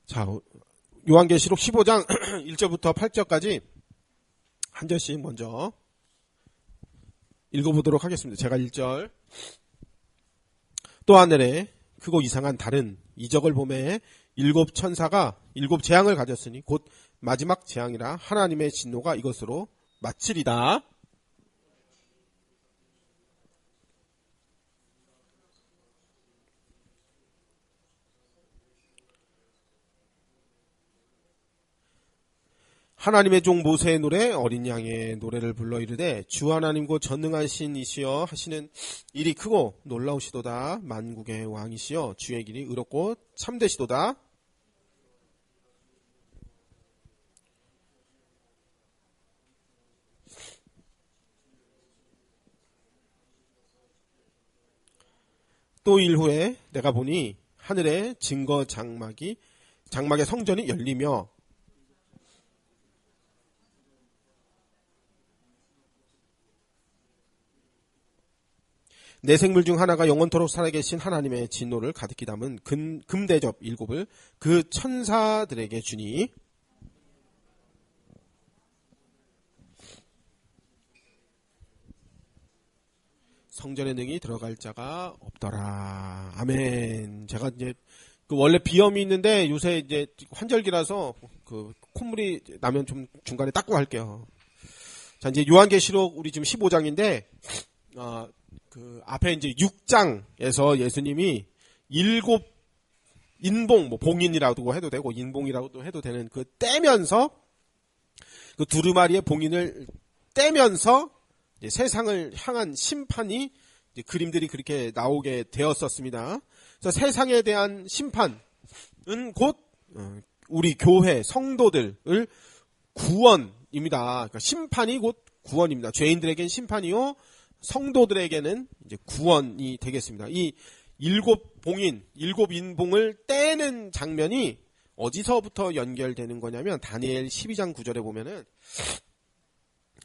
자, 요한계시록 15장 1절부터 8절까지 한 절씩 먼저 읽어보도록 하겠습니다. 제가 1절. 또 하늘에 크고 이상한 다른 이적을 보매 일곱 천사가 일곱 재앙을 가졌으니 곧 마지막 재앙이라 하나님의 진노가 이것으로 마치리다. 하나님의 종 모세의 노래 어린 양의 노래를 불러 이르되 주 하나님고 전능하신 이시여 하시는 일이 크고 놀라우시도다. 만국의 왕이시여 주의 길이 의롭고 참되시도다. 또 일 후에 내가 보니 하늘의 증거 장막의 성전이 열리며 내 생물 중 하나가 영원토록 살아계신 하나님의 진노를 가득히 담은 금대접 일곱을 그 천사들에게 주니 성전의 능히 들어갈 자가 없더라. 아멘. 제가 이제 원래 비염이 있는데 요새 이제 환절기라서 콧물이 나면 좀 중간에 닦고 할게요. 자, 이제 요한계시록 우리 지금 15장인데 앞에 이제 6장에서 예수님이 일곱 인봉, 봉인이라고 해도 되고 인봉이라고도 해도 되는 떼면서 두루마리의 봉인을 떼면서 이제 세상을 향한 심판이 이제 그림들이 그렇게 나오게 되었었습니다. 그래서 세상에 대한 심판은 곧 우리 교회 성도들을 구원입니다. 그러니까 심판이 곧 구원입니다. 죄인들에겐 심판이요, 성도들에게는 이제 구원이 되겠습니다. 이 일곱 봉인, 일곱 인봉을 떼는 장면이 어디서부터 연결되는 거냐면 다니엘 12장 9절에 보면은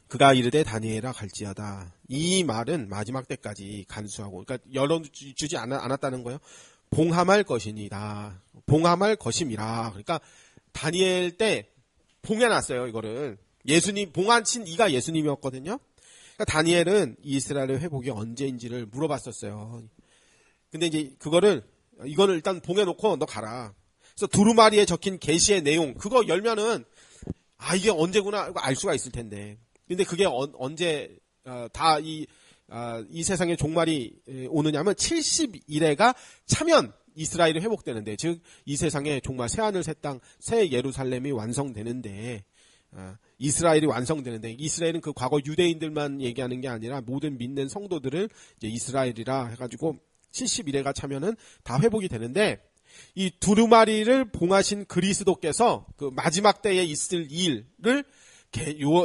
그가 이르되 다니엘아 갈지어다. 이 말은 마지막 때까지 간수하고, 그러니까 열어주지 않았다는 거예요. 봉함할 것이니라. 봉함할 것임이라. 그러니까 다니엘 때 봉해놨어요, 이거를. 예수님, 봉하신 이가 예수님이었거든요. 그러니까 다니엘은 이스라엘의 회복이 언제인지를 물어봤었어요. 근데 이제 이거를 일단 봉해놓고 너 가라. 그래서 두루마리에 적힌 계시의 내용, 그거 열면은 이게 언제구나 이거 알 수가 있을 텐데. 근데 그게 언제 이 세상의 종말이 오느냐면 70일에가 차면 이스라엘이 회복되는데, 즉 이 세상의 종말 새하늘 새 땅 새 예루살렘이 완성되는데, 이스라엘이 완성되는데, 이스라엘은 그 과거 유대인들만 얘기하는 게 아니라 모든 믿는 성도들을 이제 이스라엘이라 해가지고 70일에가 차면은 다 회복이 되는데, 이 두루마리를 봉하신 그리스도께서 그 마지막 때에 있을 일을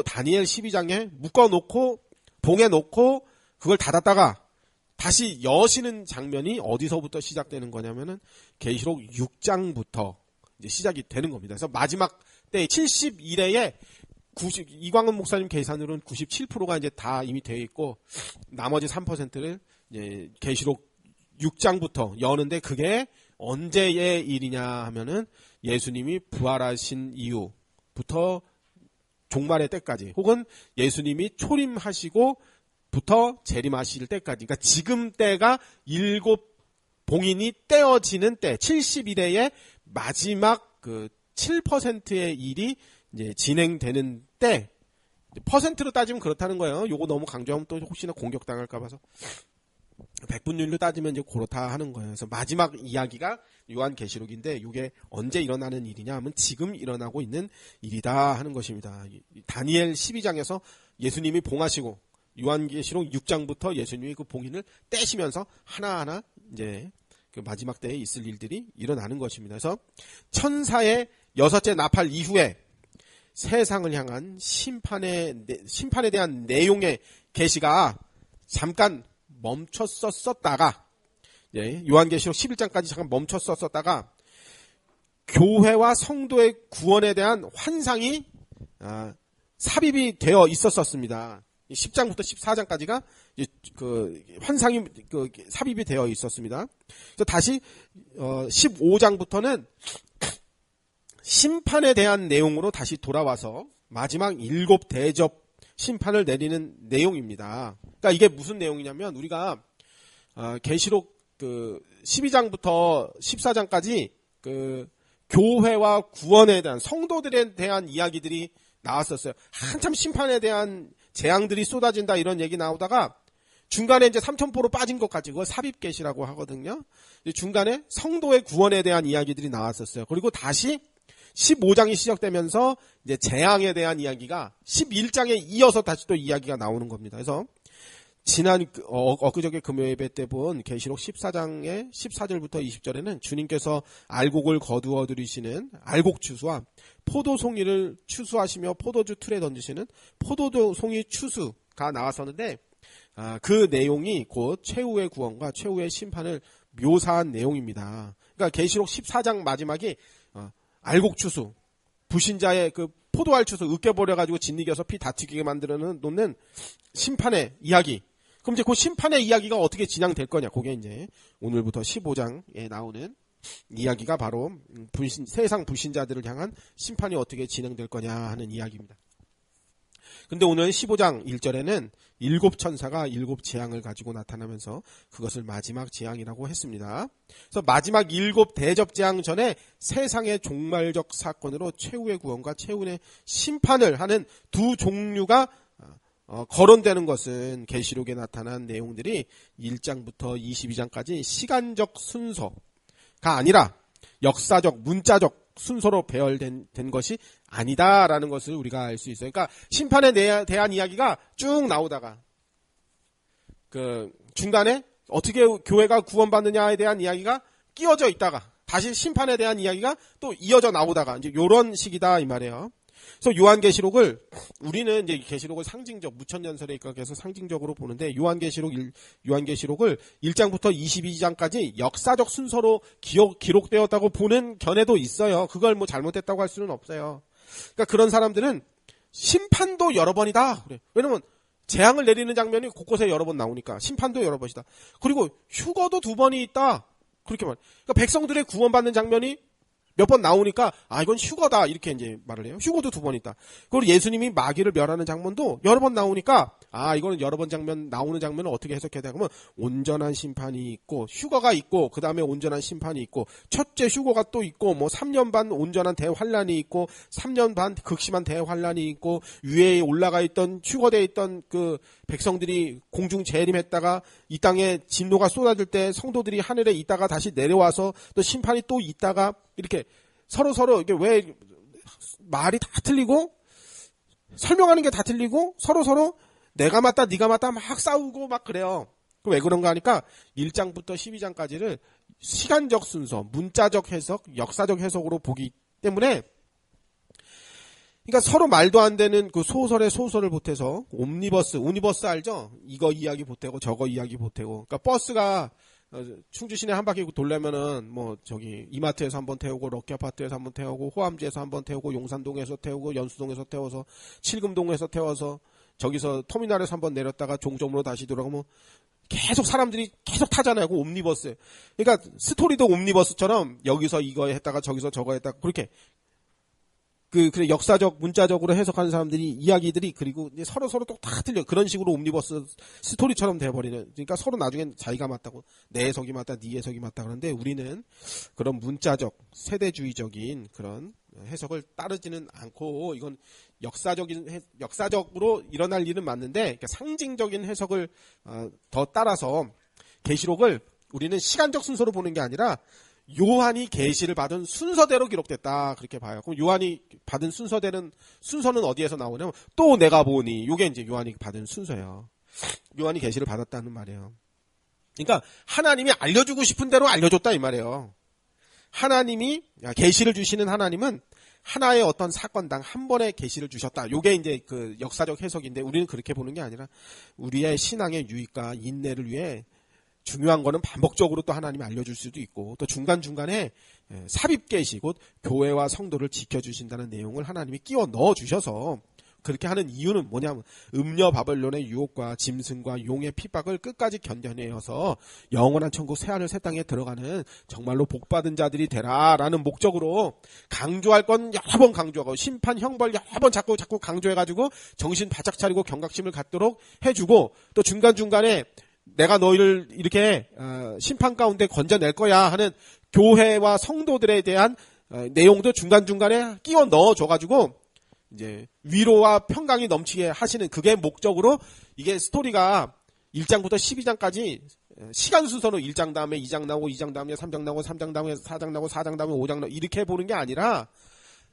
다니엘 12장에 묶어놓고 봉해놓고 그걸 닫았다가 다시 여시는 장면이 어디서부터 시작되는 거냐면은 계시록 6장부터 이제 시작이 되는 겁니다. 그래서 마지막 때 70일에 이광은 목사님 계산으로는 97%가 이제 다 이미 되어 있고, 나머지 3%를 이제 계시록 6장부터 여는데, 그게 언제의 일이냐 하면은 예수님이 부활하신 이후부터 종말의 때까지, 혹은 예수님이 초림하시고부터 재림하실 때까지, 그러니까 지금 때가 일곱 봉인이 떼어지는 때, 70일의 마지막 7%의 일이 이제 진행되는 때, 퍼센트로 따지면 그렇다는 거예요. 요거 너무 강조하면 또 혹시나 공격당할까 봐서 100분율로 따지면 이제 그렇다 하는 거예요. 그래서 마지막 이야기가 요한계시록인데, 이게 언제 일어나는 일이냐 하면 지금 일어나고 있는 일이다 하는 것입니다. 다니엘 12장에서 예수님이 봉하시고, 요한계시록 6장부터 예수님이 그 봉인을 떼시면서 하나하나 이제 그 마지막 때에 있을 일들이 일어나는 것입니다. 그래서 천사의 여섯째 나팔 이후에 세상을 향한 심판에 대한 내용의 계시가 잠깐 멈췄었다가, 요한계시록 11장까지 잠깐 멈췄었다가 교회와 성도의 구원에 대한 환상이 삽입이 되어 있었습니다. 10장부터 14장까지가 환상이 삽입이 되어 있었습니다. 그래서 다시 15장부터는 심판에 대한 내용으로 다시 돌아와서 마지막 7 대접 심판을 내리는 내용입니다. 그러니까 이게 무슨 내용이냐면 우리가 계시록 그 12장부터 14장까지 그 교회와 구원에 대한 성도들에 대한 이야기들이 나왔었어요. 한참 심판에 대한 재앙들이 쏟아진다 이런 얘기 나오다가 중간에 이제 삼천포로 빠진 것 같이 그걸 삽입계시라고 하거든요. 중간에 성도의 구원에 대한 이야기들이 나왔었어요. 그리고 다시 15장이 시작되면서 이제 재앙에 대한 이야기가 11장에 이어서 다시 또 이야기가 나오는 겁니다. 그래서 지난 엊그저께 금요예배 때 본 계시록 14장의 14절부터 20절에는 주님께서 알곡을 거두어 들이시는 알곡 추수와 포도송이를 추수하시며 포도주 틀에 던지시는 포도송이 추수가 나왔었는데 그 내용이 곧 최후의 구원과 최후의 심판을 묘사한 내용입니다. 그러니까 계시록 14장 마지막이 알곡 추수, 불신자의 그 포도알 추수 으깨버려가지고 진리겨서 피 다 튀기게 만들어 놓는 심판의 이야기. 그럼 이제 그 심판의 이야기가 어떻게 진행될 거냐? 그게 이제 오늘부터 15장에 나오는 이야기가 바로 세상 불신자들을 향한 심판이 어떻게 진행될 거냐 하는 이야기입니다. 근데 오늘 15장 1절에는 7 천사가 7 재앙을 가지고 나타나면서 그것을 마지막 재앙이라고 했습니다. 그래서 마지막 7 대접 재앙 전에 세상의 종말적 사건으로 최후의 구원과 최후의 심판을 하는 두 종류가 거론되는 것은 계시록에 나타난 내용들이 1장부터 22장까지 시간적 순서가 아니라 역사적, 문자적 순서로 배열된 것이 아니다라는 것을 우리가 알 수 있어요. 그러니까 심판에 대한 이야기가 쭉 나오다가 그 중간에 어떻게 교회가 구원받느냐에 대한 이야기가 끼어져 있다가 다시 심판에 대한 이야기가 또 이어져 나오다가 이제 요런 식이다 이 말이에요. 그래서 요한계시록을 우리는 이제 계시록을 상징적 무천년설에 입각해서 상징적으로 보는데 요한계시록을 1장부터 22장까지 역사적 순서로 기록되었다고 보는 견해도 있어요. 그걸 뭐 잘못했다고 할 수는 없어요. 그러니까 그런 사람들은 심판도 여러 번이다. 그래. 왜냐면 재앙을 내리는 장면이 곳곳에 여러 번 나오니까 심판도 여러 번이다. 그리고 휴거도 2번이 있다. 그렇게 말. 그러니까 백성들의 구원받는 장면이 몇 번 나오니까 이건 휴거다 이렇게 이제 말을 해요. 휴거도 2번 있다. 그리고 예수님이 마귀를 멸하는 장면도 여러 번 나오니까 이거는 여러 번 나오는 장면을 어떻게 해석해야 되냐면 온전한 심판이 있고 휴거가 있고 그 다음에 온전한 심판이 있고 첫째 휴거가 또 있고 뭐 3년 반 온전한 대환란이 있고 3년 반 극심한 대환란이 있고 위에 올라가 있던 휴거되어 있던 그 백성들이 공중 재림했다가 이 땅에 진노가 쏟아질 때 성도들이 하늘에 있다가 다시 내려와서 또 심판이 또 있다가 이렇게 서로 이게 왜 말이 다 틀리고 설명하는 게 다 틀리고 서로 내가 맞다 네가 맞다 막 싸우고 막 그래요. 왜 그런가 하니까 1장부터 12장까지를 시간적 순서, 문자적 해석, 역사적 해석으로 보기 때문에 그러니까 서로 말도 안 되는 그 소설에 소설을 보태서 오니버스 알죠? 이거 이야기 보태고 저거 이야기 보태고 그러니까 버스가 충주 시내 한 바퀴 돌려면은 뭐 저기 이마트에서 한번 태우고 럭키 아파트에서 한번 태우고 호암지에서 한번 태우고 용산동에서 태우고 연수동에서 태워서 칠금동에서 태워서 저기서 터미널에서 한번 내렸다가 종점으로 다시 돌아가면 계속 사람들이 계속 타잖아요. 그 옴니버스. 그러니까 스토리도 옴니버스처럼 여기서 이거 했다가 저기서 저거 했다가 그렇게 그래 역사적 문자적으로 해석하는 사람들이 이야기들이 그리고 이제 서로 또 다 틀려. 그런 식으로 옴니버스 스토리처럼 돼버리는. 그러니까 서로 나중엔 자기가 맞다고 내 해석이 맞다 네 해석이 맞다 그러는데 우리는 그런 문자적 세대주의적인 그런 해석을 따르지는 않고 이건 역사적으로 일어날 일은 맞는데 그러니까 상징적인 해석을 더 따라서 계시록을 우리는 시간적 순서로 보는 게 아니라 요한이 계시를 받은 순서대로 기록됐다 그렇게 봐요. 그럼 요한이 받은 순서는 어디에서 나오냐면 또 내가 보니 요게 이제 요한이 받은 순서예요. 요한이 계시를 받았다는 말이에요. 그러니까 하나님이 알려주고 싶은 대로 알려줬다 이 말이에요. 하나님이 계시를 주시는 하나님은 하나의 어떤 사건당 한 번의 계시를 주셨다. 요게 이제 그 역사적 해석인데 우리는 그렇게 보는 게 아니라 우리의 신앙의 유익과 인내를 위해 중요한 거는 반복적으로 또 하나님이 알려줄 수도 있고 또 중간중간에 삽입계시 곧 교회와 성도를 지켜주신다는 내용을 하나님이 끼워 넣어주셔서 그렇게 하는 이유는 뭐냐면 음녀 바벨론의 유혹과 짐승과 용의 핍박을 끝까지 견뎌내어서 영원한 천국 새하늘 새 땅에 들어가는 정말로 복받은 자들이 되라라는 목적으로 강조할 건 여러 번 강조하고 심판 형벌 여러 번 자꾸 강조해가지고 정신 바짝 차리고 경각심을 갖도록 해주고 또 중간중간에 내가 너희를 이렇게 심판 가운데 건져낼 거야 하는 교회와 성도들에 대한 내용도 중간중간에 끼워 넣어줘가지고 이제 위로와 평강이 넘치게 하시는 그게 목적으로 이게 스토리가 1장부터 12장까지 시간 순서로 1장 다음에 2장 나오고 2장 다음에 3장 나오고 3장 다음에 4장 나오고 4장 다음에 5장 나오고 이렇게 보는 게 아니라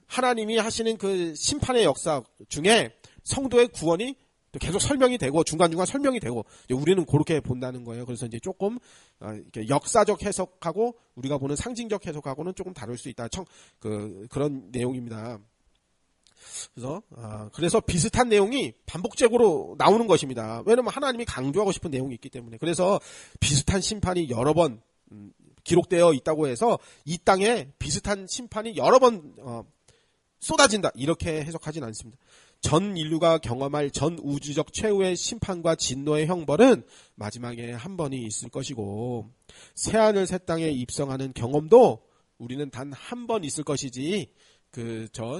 하나님이 하시는 그 심판의 역사 중에 성도의 구원이 또 계속 설명이 되고 중간중간 설명이 되고 우리는 그렇게 본다는 거예요. 그래서 이제 조금 이렇게 역사적 해석하고 우리가 보는 상징적 해석하고는 조금 다를 수 있다. 그런 내용입니다. 그래서 비슷한 내용이 반복적으로 나오는 것입니다. 왜냐면 하나님이 강조하고 싶은 내용이 있기 때문에. 그래서 비슷한 심판이 여러 번 기록되어 있다고 해서 이 땅에 비슷한 심판이 여러 번 쏟아진다 이렇게 해석하진 않습니다. 전 인류가 경험할 전 우주적 최후의 심판과 진노의 형벌은 마지막에 한 번이 있을 것이고 새하늘 새 땅에 입성하는 경험도 우리는 단 한 번 있을 것이지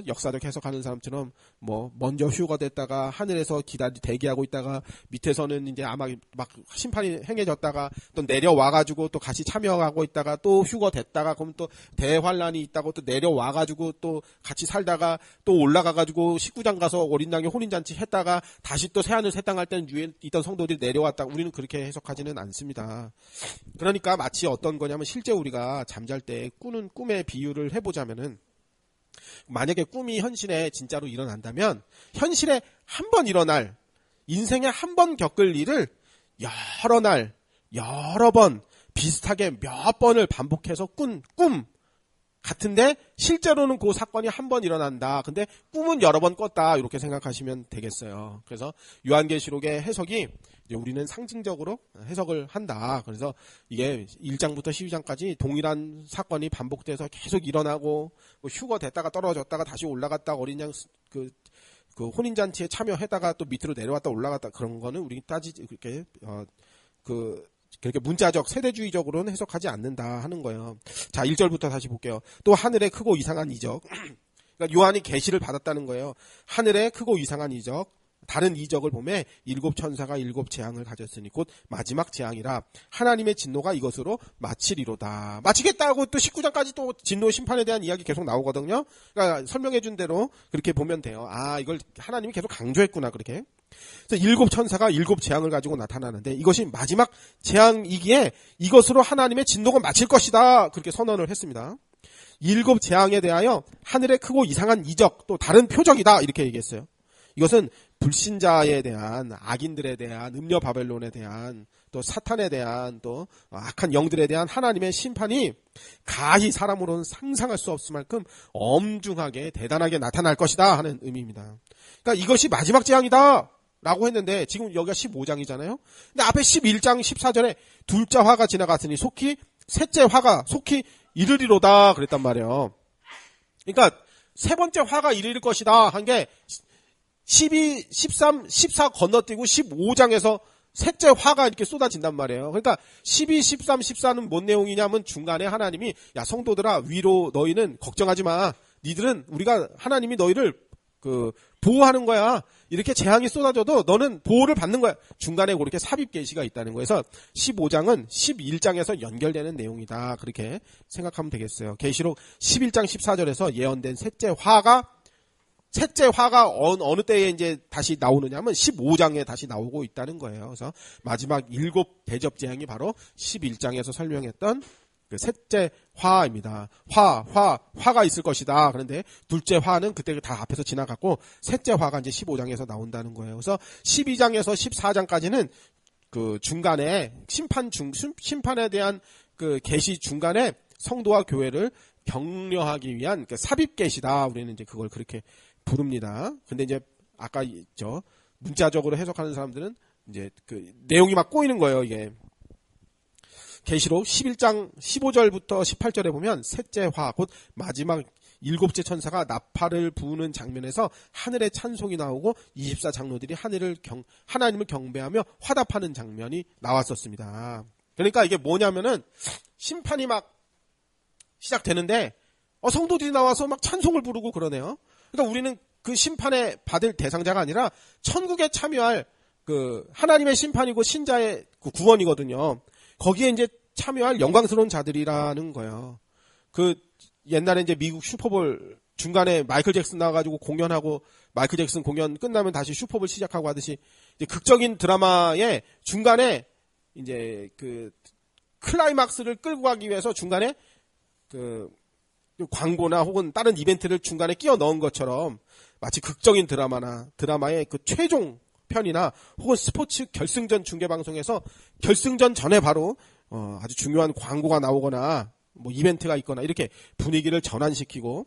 역사적 해석하는 사람처럼 먼저 휴가 됐다가 하늘에서 대기하고 있다가 밑에서는 이제 아마 막 심판이 행해졌다가 또 내려와가지고 또 같이 참여하고 있다가 또 휴가 됐다가 그럼 또 대환란이 있다고 또 내려와가지고 또 같이 살다가 또 올라가가지고 19장 가서 어린 양의 혼인잔치 했다가 다시 또 새하늘 새 땅 할 때는 위에 있던 성도들이 내려왔다가 우리는 그렇게 해석하지는 않습니다. 그러니까 마치 어떤 거냐면 실제 우리가 잠잘 때 꾸는 꿈의 비유를 해보자면은 만약에 꿈이 현실에 진짜로 일어난다면 현실에 한 번 일어날 인생에 한 번 겪을 일을 여러 날 여러 번 비슷하게 몇 번을 반복해서 꾼 꿈 같은데 실제로는 그 사건이 한 번 일어난다. 근데 꿈은 여러 번 꿨다. 이렇게 생각하시면 되겠어요. 그래서 요한계시록의 해석이 이제 우리는 상징적으로 해석을 한다. 그래서 이게 1장부터 12장까지 동일한 사건이 반복돼서 계속 일어나고 휴거 됐다가 떨어졌다가 다시 올라갔다 어린 양 그 혼인잔치에 참여했다가 또 밑으로 내려왔다 올라갔다 그런 거는 우리 그렇게 문자적 세대주의적으로는 해석하지 않는다 하는 거예요. 자, 1절부터 다시 볼게요. 또 하늘의 크고 이상한 이적. 그러니까 요한이 계시를 받았다는 거예요. 하늘의 크고 이상한 이적. 다른 이적을 보면 7 천사가 7 재앙을 가졌으니 곧 마지막 재앙이라 하나님의 진노가 이것으로 마치리로다. 마치겠다고 또 19장까지 또 진노 심판에 대한 이야기 계속 나오거든요. 그러니까 설명해 준 대로 그렇게 보면 돼요. 아, 이걸 하나님이 계속 강조했구나 그렇게. 그래서 7 천사가 7 재앙을 가지고 나타나는데 이것이 마지막 재앙이기에 이것으로 하나님의 진노가 마칠 것이다. 그렇게 선언을 했습니다. 7 재앙에 대하여 하늘의 크고 이상한 이적 또 다른 표적이다. 이렇게 얘기했어요. 이것은 불신자에 대한 악인들에 대한 음녀 바벨론에 대한 또 사탄에 대한 또 악한 영들에 대한 하나님의 심판이 가히 사람으로는 상상할 수 없을 만큼 엄중하게 대단하게 나타날 것이다 하는 의미입니다. 그러니까 이것이 마지막 재앙이다 라고 했는데 지금 여기가 15장이잖아요. 근데 앞에 11장 14절에 둘째 화가 지나갔으니 속히 셋째 화가 속히 이르리로다 그랬단 말이에요. 그러니까 세 번째 화가 이르릴 것이다 한 게 12, 13, 14 건너뛰고 15장에서 셋째 화가 이렇게 쏟아진단 말이에요. 그러니까 12, 13, 14는 뭔 내용이냐면 중간에 하나님이 야 성도들아 위로 너희는 걱정하지 마. 니들은 하나님이 너희를 보호하는 거야. 이렇게 재앙이 쏟아져도 너는 보호를 받는 거야. 중간에 그렇게 삽입 계시가 있다는 거예요. 그래서 15장은 11장에서 연결되는 내용이다. 그렇게 생각하면 되겠어요. 계시록 11장 14절에서 예언된 셋째 화가 어느 때에 이제 다시 나오느냐면 15장에 다시 나오고 있다는 거예요. 그래서 마지막 7 대접 재앙이 바로 11장에서 설명했던 그 셋째 화입니다. 화가 있을 것이다. 그런데 둘째 화는 그때 다 앞에서 지나갔고 셋째 화가 이제 15장에서 나온다는 거예요. 그래서 12장에서 14장까지는 그 중간에 심판에 대한 그 계시 중간에 성도와 교회를 격려하기 위한 그 삽입 계시다. 우리는 이제 그걸 그렇게 부릅니다. 근데 이제 아까 문자적으로 해석하는 사람들은 이제 그 내용이 막 꼬이는 거예요, 이게. 계시록 11장 15절부터 18절에 보면 셋째 화, 곧 마지막 일곱째 천사가 나팔을 부는 장면에서 하늘의 찬송이 나오고 24장로들이 하나님을 경배하며 화답하는 장면이 나왔었습니다. 그러니까 이게 뭐냐면은 심판이 막 시작되는데 성도들이 나와서 막 찬송을 부르고 그러네요. 그러니까 우리는 그 심판에 받을 대상자가 아니라 천국에 참여할 그 하나님의 심판이고 신자의 그 구원이거든요. 거기에 이제 참여할 영광스러운 자들이라는 거예요. 그 옛날에 이제 미국 슈퍼볼 중간에 마이클 잭슨 나와가지고 공연하고 마이클 잭슨 공연 끝나면 다시 슈퍼볼 시작하고 하듯이 이제 극적인 드라마의 중간에 이제 그 클라이막스를 끌고 가기 위해서 중간에 그 광고나 혹은 다른 이벤트를 중간에 끼워 넣은 것처럼 마치 극적인 드라마의 그 최종 편이나 혹은 스포츠 결승전 중계방송에서 결승전 전에 바로 아주 중요한 광고가 나오거나 뭐 이벤트가 있거나 이렇게 분위기를 전환시키고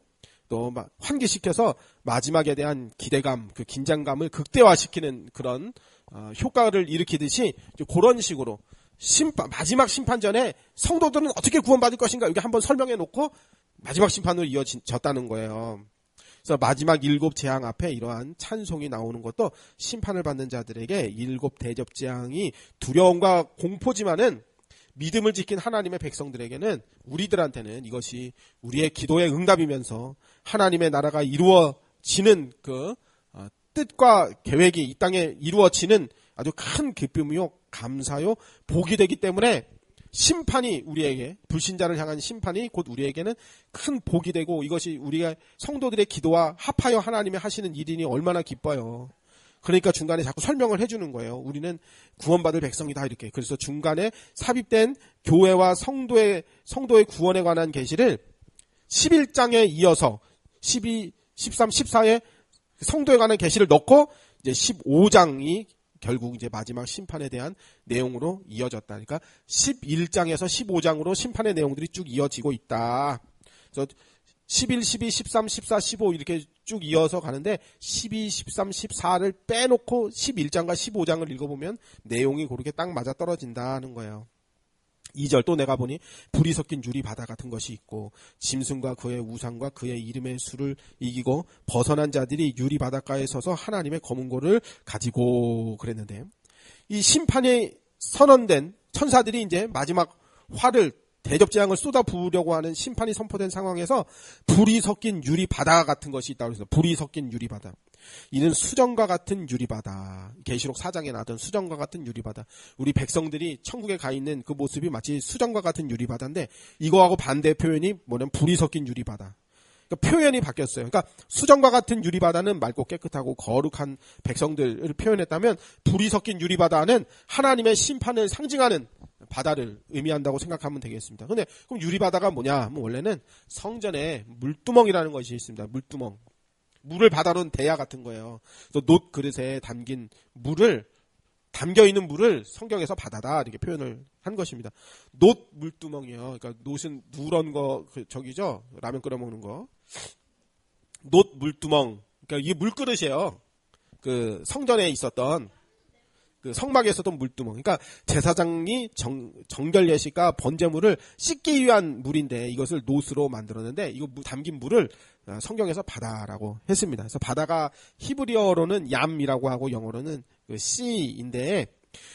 또 막 환기시켜서 마지막에 대한 기대감, 그 긴장감을 극대화시키는 그런 효과를 일으키듯이 그런 식으로 마지막 심판 전에 성도들은 어떻게 구원받을 것인가 이게 한번 설명해 놓고 마지막 심판으로 이어졌다는 거예요. 그래서 마지막 일곱 재앙 앞에 이러한 찬송이 나오는 것도 심판을 받는 자들에게 일곱 대접 재앙이 두려움과 공포지만은 믿음을 지킨 하나님의 백성들에게는 우리들한테는 이것이 우리의 기도의 응답이면서 하나님의 나라가 이루어지는 그 뜻과 계획이 이 땅에 이루어지는 아주 큰 기쁨이요 감사요 복이 되기 때문에 심판이 우리에게 불신자를 향한 심판이 곧 우리에게는 큰 복이 되고 이것이 우리가 성도들의 기도와 합하여 하나님이 하시는 일이니 얼마나 기뻐요. 그러니까 중간에 자꾸 설명을 해주는 거예요. 우리는 구원받을 백성이다 이렇게. 그래서 중간에 삽입된 교회와 성도의 구원에 관한 계시를 11장에 이어서 12, 13, 14에 성도에 관한 계시를 넣고 이제 15장이 결국 이제 마지막 심판에 대한 내용으로 이어졌다. 그러니까 11장에서 15장으로 심판의 내용들이 쭉 이어지고 있다. 그래서 11, 12, 13, 14, 15 이렇게 쭉 이어서 가는데 12, 13, 14를 빼놓고 11장과 15장을 읽어보면 내용이 그렇게 딱 맞아 떨어진다는 거예요. 2절 또 내가 보니 불이 섞인 유리 바다 같은 것이 있고 짐승과 그의 우상과 그의 이름의 수를 이기고 벗어난 자들이 유리 바닷가에 서서 하나님의 검은 고를 가지고 그랬는데 이 심판이 선언된 천사들이 이제 마지막 화를 대접재앙을 쏟아 부으려고 하는 심판이 선포된 상황에서 불이 섞인 유리 바다 같은 것이 있다고 해서 불이 섞인 유리 바다. 이는 수정과 같은 유리바다. 계시록 4장에 나왔던 수정과 같은 유리바다. 우리 백성들이 천국에 가 있는 그 모습이 마치 수정과 같은 유리바다인데 이거하고 반대 표현이 뭐냐면 불이 섞인 유리바다. 그러니까 표현이 바뀌었어요. 그러니까 수정과 같은 유리바다는 맑고 깨끗하고 거룩한 백성들을 표현했다면 불이 섞인 유리바다는 하나님의 심판을 상징하는 바다를 의미한다고 생각하면 되겠습니다. 근데 그럼 유리바다가 뭐냐? 뭐 원래는 성전에 물두멍이라는 것이 있습니다. 물두멍. 물을 받아놓은 대야 같은 거예요. 그래서 놋 그릇에 담긴 물을 담겨 있는 물을 성경에서 바다다 이렇게 표현을 한 것입니다. 놋 물두멍이에요. 그러니까 놋은 누런 거 저기죠. 라면 끓여 먹는 거. 놋 물두멍. 그러니까 이게 물그릇이에요. 그 성전에 있었던 그 성막에 있었던 물두멍. 그러니까 제사장이 정결 예식과 번제물을 씻기 위한 물인데 이것을 놋으로 만들었는데 이거 담긴 물을 성경에서 바다라고 했습니다. 그래서 바다가 히브리어로는 얌이라고 하고 영어로는 그 씨인데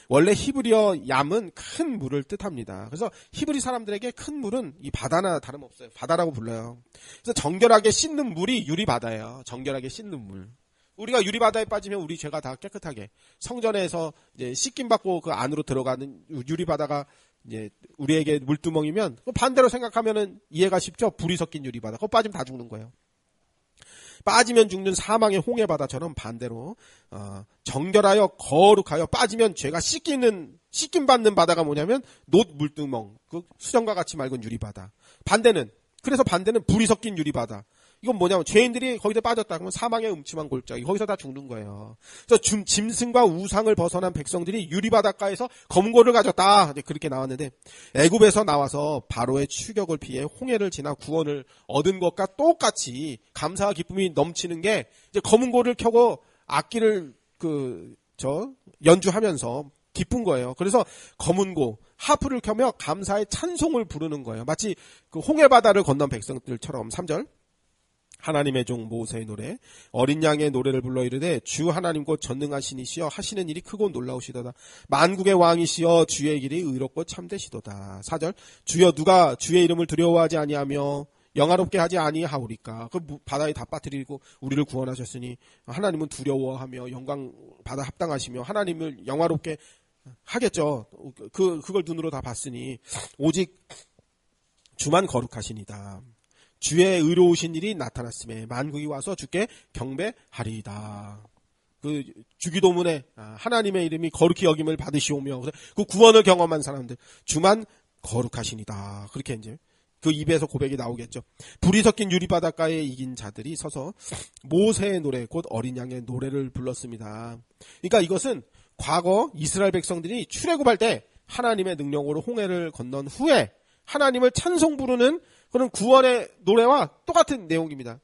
원래 히브리어 얌은 큰 물을 뜻합니다. 그래서 히브리 사람들에게 큰 물은 이 바다나 다름없어요. 바다라고 불러요. 그래서 정결하게 씻는 물이 유리바다예요. 정결하게 씻는 물. 우리가 유리바다에 빠지면 우리 죄가 다 깨끗하게 성전에서 이제 씻김 받고 그 안으로 들어가는 유리바다가 이제 우리에게 물두멍이면 반대로 생각하면은 이해가 쉽죠. 불이 섞인 유리바다. 그거 빠지면 다 죽는 거예요. 빠지면 죽는 사망의 홍해바다처럼 반대로 정결하여 거룩하여 빠지면 죄가 씻김 받는 바다가 뭐냐면 놋 물두멍, 그 수정과 같이 맑은 유리바다. 그래서 반대는 불이 섞인 유리바다. 이건 뭐냐면 죄인들이 거기다 빠졌다 그러면 사망의 음침한 골짜기 거기서 다 죽는 거예요. 그래서 짐승과 우상을 벗어난 백성들이 유리바닷가에서 검은고를 가졌다 그렇게 나왔는데 애굽에서 나와서 바로의 추격을 피해 홍해를 지나 구원을 얻은 것과 똑같이 감사와 기쁨이 넘치는 게 이제 검은고를 켜고 악기를 연주하면서 기쁜 거예요. 그래서 검은고 하프를 켜며 감사의 찬송을 부르는 거예요. 마치 그 홍해바다를 건넌 백성들처럼. 3절 하나님의 종 모세의 노래 어린 양의 노래를 불러 이르되 주 하나님 곧 전능하시니시여 하시는 일이 크고 놀라우시도다. 만국의 왕이시여 주의 길이 의롭고 참되시도다. 4절 주여 누가 주의 이름을 두려워하지 아니하며 영화롭게 하지 아니하오리까. 그 바다에 다 빠뜨리고 우리를 구원하셨으니 하나님은 두려워하며 영광 받아 합당하시며 하나님을 영화롭게 하겠죠. 그걸 눈으로 다 봤으니 오직 주만 거룩하시니다. 주의 의로우신 일이 나타났음에 만국이 와서 주께 경배하리이다. 그 주기도문에 하나님의 이름이 거룩히 여김을 받으시오며 그 구원을 경험한 사람들 주만 거룩하시니다. 그렇게 이제 그 입에서 고백이 나오겠죠. 불이 섞인 유리바닷가에 이긴 자들이 서서 모세의 노래 곧 어린 양의 노래를 불렀습니다. 그러니까 이것은 과거 이스라엘 백성들이 출애굽할 때 하나님의 능력으로 홍해를 건넌 후에 하나님을 찬송 부르는 그런 구원의 노래와 똑같은 내용입니다.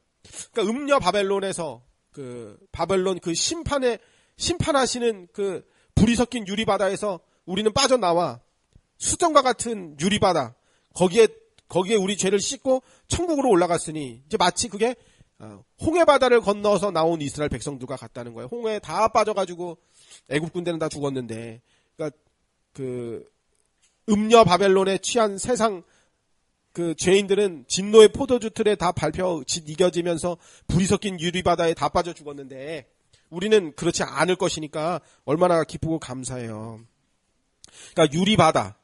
그러니까 음녀 바벨론에서 그 바벨론 그 심판하시는 그 불이 섞인 유리바다에서 우리는 빠져나와 수정과 같은 유리바다 거기에 우리 죄를 씻고 천국으로 올라갔으니 이제 마치 그게 홍해바다를 건너서 나온 이스라엘 백성들과 같다는 거예요. 홍해에 다 빠져가지고 애굽 군대는 다 죽었는데, 그러니까 그 음녀 바벨론에 취한 세상 그 죄인들은 진노의 포도주 틀에 다 밟혀 이겨지면서 불이 섞인 유리바다에 다 빠져 죽었는데 우리는 그렇지 않을 것이니까 얼마나 기쁘고 감사해요. 그러니까 유리바다,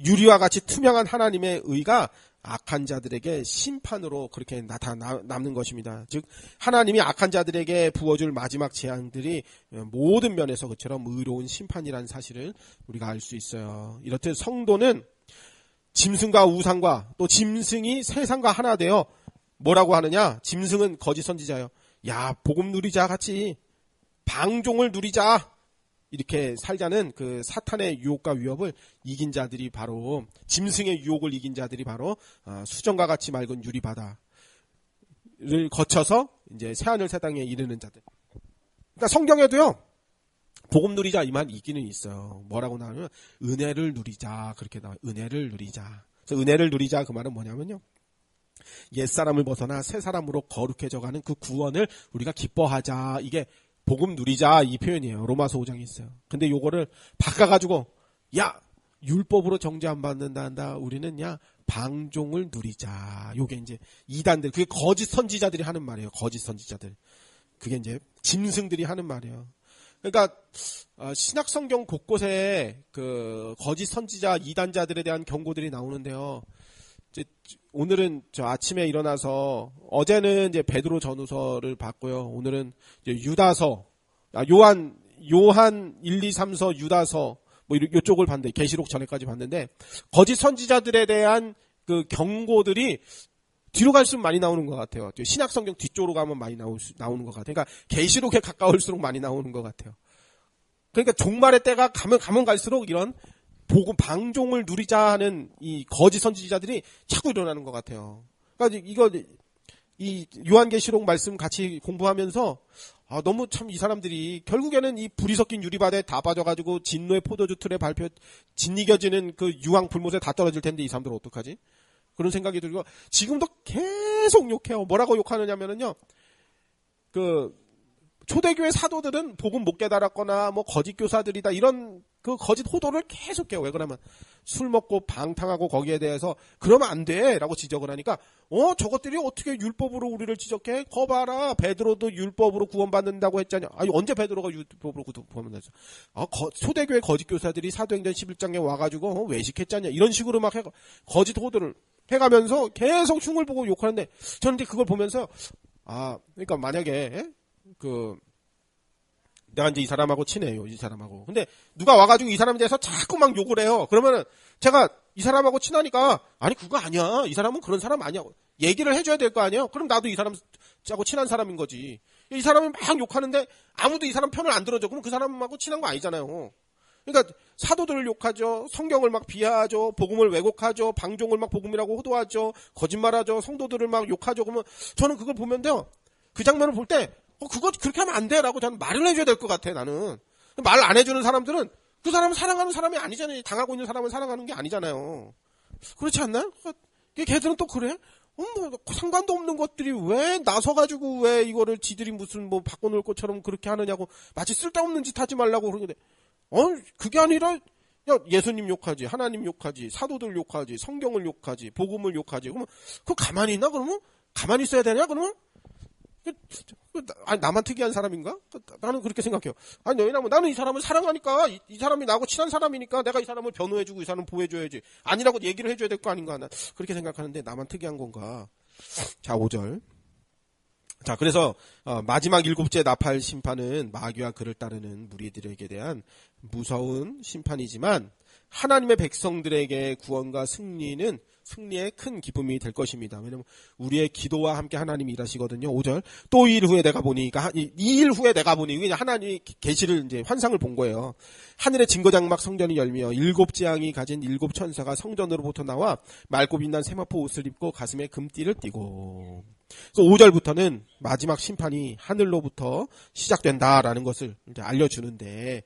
유리와 같이 투명한 하나님의 의가 악한 자들에게 심판으로 그렇게 남는 것입니다. 즉 하나님이 악한 자들에게 부어줄 마지막 재앙들이 모든 면에서 그처럼 의로운 심판이라는 사실을 우리가 알 수 있어요. 이렇듯 성도는 짐승과 우상과 또 짐승이 세상과 하나 되어 뭐라고 하느냐? 짐승은 거짓 선지자예요. 야, 복음 누리자 같이 방종을 누리자. 이렇게 살자는 그 사탄의 유혹과 위협을 이긴 자들이 바로 짐승의 유혹을 이긴 자들이 바로 수정과 같이 맑은 유리바다를 거쳐서 이제 새하늘 새 땅에 이르는 자들. 그러니까 성경에도요. 복음 누리자 이 말 있기는 있어요. 뭐라고 나오면 은혜를 누리자 그렇게 나와요. 은혜를 누리자. 그래서 은혜를 누리자 그 말은 뭐냐면요. 옛사람을 벗어나 새사람으로 거룩해져가는 그 구원을 우리가 기뻐하자. 이게 복음 누리자 이 표현이에요. 로마서 5장에 있어요. 근데 요거를 바꿔가지고 야 율법으로 정죄 안 받는다. 우리는 야 방종을 누리자. 요게 이제 이단들 그게 거짓 선지자들이 하는 말이에요. 거짓 선지자들. 그게 이제 짐승들이 하는 말이에요. 그러니까 신약 성경 곳곳에 그 거짓 선지자 이단자들에 대한 경고들이 나오는데요. 이제 오늘은 저 아침에 일어나서 어제는 이제 베드로 전후서를 봤고요. 오늘은 이제 유다서, 요한 1, 2, 3서 유다서 뭐 이쪽을 봤는데 계시록 전에까지 봤는데 거짓 선지자들에 대한 그 경고들이 뒤로 갈수록 많이 나오는 것 같아요. 신약 성경 뒤쪽으로 가면 많이 나오는 것 같아요. 그러니까 계시록에 가까울수록 많이 나오는 것 같아요. 그러니까 종말의 때가 가면 갈수록 이런 복음 방종을 누리자 하는 이 거짓 선지자들이 자꾸 일어나는 것 같아요. 그러니까 이거 이 요한계시록 말씀 같이 공부하면서 너무 참 이 사람들이 결국에는 이 불이 섞인 유리바다에 다 빠져가지고 진노의 포도주 틀에 짓이겨지는 그 유황 불못에 다 떨어질 텐데 이 사람들은 어떡하지? 그런 생각이 들고 지금도 계속 욕해요. 뭐라고 욕하느냐면은요. 그 초대교회 사도들은 복음 못 깨달았거나 뭐 거짓 교사들이다 이런 그 거짓 호도를 계속 해요. 왜 그러면 술 먹고 방탕하고 거기에 대해서 그러면 안 돼라고 지적을 하니까 저것들이 어떻게 율법으로 우리를 지적해? 거 봐라. 베드로도 율법으로 구원받는다고 했잖냐. 아니 언제 베드로가 율법으로 구원받았어? 초대교회 거짓 교사들이 사도행전 11장에 와가지고 외식했잖냐. 이런 식으로 막 거짓 호도를 해가면서 계속 흉을 보고 욕하는데 저는 이제 그걸 보면서 그러니까 만약에 내가 이제 이 사람하고 친해요. 이 사람하고. 근데 누가 와가지고 이 사람에 대해서 자꾸 막 욕을 해요. 그러면은 제가 이 사람하고 친하니까 아니 그거 아니야. 이 사람은 그런 사람 아니야. 얘기를 해줘야 될 거 아니에요. 그럼 나도 이 사람하고 친한 사람인 거지. 이 사람이 막 욕하는데 아무도 이 사람 편을 안 들어줘. 그럼 그 사람하고 친한 거 아니잖아요. 그러니까 사도들을 욕하죠. 성경을 막 비하하죠. 복음을 왜곡하죠. 방종을 막 복음이라고 호도하죠. 거짓말하죠. 성도들을 막 욕하죠. 그러면 저는 그걸 보면요. 그 장면을 볼 때 그거 그렇게 하면 안 돼라고 저는 말을 해줘야 될 것 같아. 나는 말 안 해주는 사람들은 그 사람은 사랑하는 사람이 아니잖아요. 당하고 있는 사람을 사랑하는 게 아니잖아요. 그렇지 않나? 걔들은 또 그래? 뭐 상관도 없는 것들이 왜 나서가지고 왜 이거를 지들이 무슨 뭐 바꿔놓을 것처럼 그렇게 하느냐고 마치 쓸데없는 짓 하지 말라고 그러는데 그게 아니라 야 예수님 욕하지, 하나님 욕하지, 사도들 욕하지, 성경을 욕하지, 복음을 욕하지. 그러면 그거 가만히 있나? 그러면 가만히 있어야 되냐? 그러면 아니 나만 특이한 사람인가? 나는 그렇게 생각해요. 아니 왜냐면 나는 이 사람을 사랑하니까 이 사람이 나하고 친한 사람이니까 내가 이 사람을 변호해주고 이 사람을 보호해줘야지. 아니라고 얘기를 해줘야 될 거 아닌가? 나 그렇게 생각하는데 나만 특이한 건가? 자 5절. 자 그래서 마지막 7째 나팔 심판은 마귀와 그를 따르는 무리들에게 대한 무서운 심판이지만 하나님의 백성들에게 구원과 승리의 큰 기쁨이 될 것입니다. 왜냐하면 우리의 기도와 함께 하나님이 일하시거든요. 5절. 또 2일 후에 내가 보니, 그러니까 2일 후에 내가 보니, 그냥 하나님이 계시를 이제 환상을 본 거예요. 하늘의 증거장막 성전이 열며 7재앙이 가진 7천사가 성전으로부터 나와 맑고 빛난 세마포 옷을 입고 가슴에 금띠를 띠고. 그래서 5절부터는 마지막 심판이 하늘로부터 시작된다라는 것을 이제 알려주는데,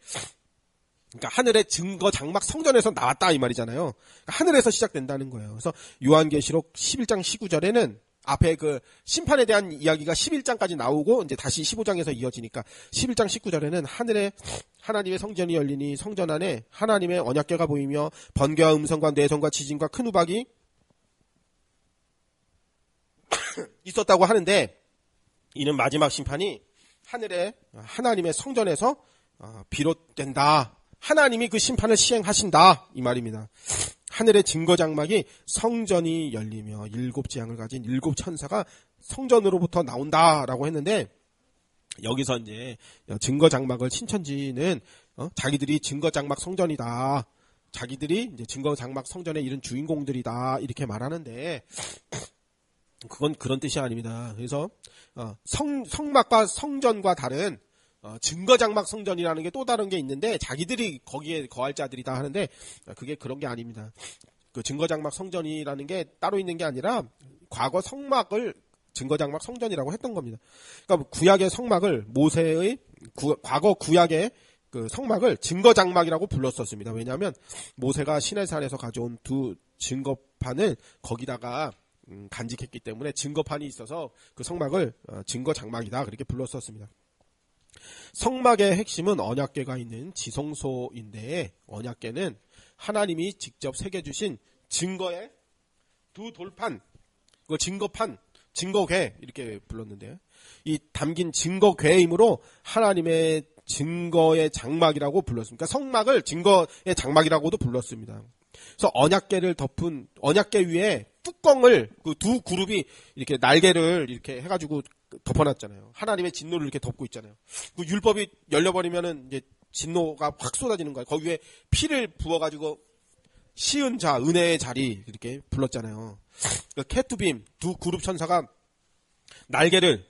그러니까 하늘의 증거 장막 성전에서 나왔다 이 말이잖아요. 그러니까 하늘에서 시작된다는 거예요. 그래서 요한계시록 11장 19절에는 앞에 그 심판에 대한 이야기가 11장까지 나오고 이제 다시 15장에서 이어지니까 11장 19절에는 하늘에 하나님의 성전이 열리니 성전 안에 하나님의 언약궤가 보이며 번개와 음성과 뇌성과 지진과 큰 우박이 있었다고 하는데 이는 마지막 심판이 하늘에 하나님의 성전에서 비롯된다. 하나님이 그 심판을 시행하신다 이 말입니다. 하늘의 증거장막이 성전이 열리며 7재앙을 가진 7천사가 성전으로부터 나온다라고 했는데 여기서 이제 증거장막을 신천지는 자기들이 증거장막 성전이다. 자기들이 이제 증거장막 성전에 이른 주인공들이다 이렇게 말하는데 그건 그런 뜻이 아닙니다. 그래서 성막과 성전과 다른 증거장막 성전이라는 게 또 다른 게 있는데 자기들이 거기에 거할 자들이다 하는데 그게 그런 게 아닙니다. 그 증거장막 성전이라는 게 따로 있는 게 아니라 과거 성막을 증거장막 성전이라고 했던 겁니다. 그러니까 구약의 성막을 모세의 과거 구약의 그 성막을 증거장막이라고 불렀었습니다. 왜냐하면 모세가 시내산에서 가져온 두 증거판을 거기다가 간직했기 때문에 증거판이 있어서 그 성막을 증거장막이다 그렇게 불렀었습니다. 성막의 핵심은 언약궤가 있는 지성소인데 언약궤는 하나님이 직접 새겨주신 증거의 두 돌판, 그 증거판, 증거궤 이렇게 불렀는데 이 담긴 증거궤이므로 하나님의 증거의 장막이라고 불렀습니다. 그러니까 성막을 증거의 장막이라고도 불렀습니다. 그래서 언약궤를 덮은 언약궤 위에 뚜껑을 그 두 그룹이 이렇게 날개를 이렇게 해가지고 덮어놨잖아요. 하나님의 진노를 이렇게 덮고 있잖아요. 그 율법이 열려버리면은 이제 진노가 확 쏟아지는 거예요. 거기 위에 피를 부어가지고 시은 자, 은혜의 자리 이렇게 불렀잖아요. 그 케투빔 두 그룹 천사가 날개를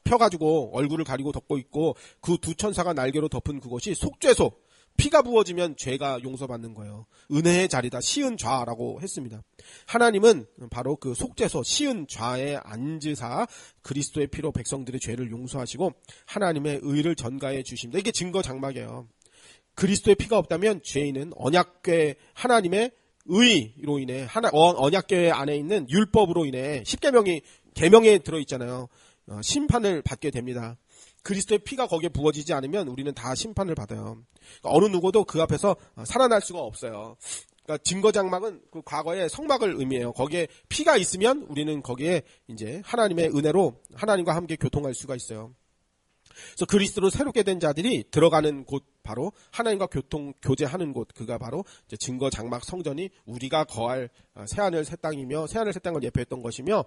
펴가지고 얼굴을 가리고 덮고 있고 그 두 천사가 날개로 덮은 그것이 속죄소. 피가 부어지면 죄가 용서받는 거예요. 은혜의 자리다. 시은 좌라고 했습니다. 하나님은 바로 그 속죄소 시은 좌에 앉으사 그리스도의 피로 백성들의 죄를 용서하시고 하나님의 의를 전가해 주십니다. 이게 증거 장막이에요. 그리스도의 피가 없다면 죄인은 언약궤 하나님의 의로 인해 언약궤 안에 있는 율법으로 인해 십계명이 계명에 들어있잖아요. 심판을 받게 됩니다. 그리스도의 피가 거기에 부어지지 않으면 우리는 다 심판을 받아요. 그러니까 어느 누구도 그 앞에서 살아날 수가 없어요. 그러니까 증거장막은 그 과거의 성막을 의미해요. 거기에 피가 있으면 우리는 거기에 이제 하나님의 은혜로 하나님과 함께 교통할 수가 있어요. 그래서 그리스도로 새롭게 된 자들이 들어가는 곳 바로 하나님과 교제하는 곳 그가 바로 이제 증거장막 성전이 우리가 거할 새하늘 새 땅이며 새하늘 새 땅을 예표했던 것이며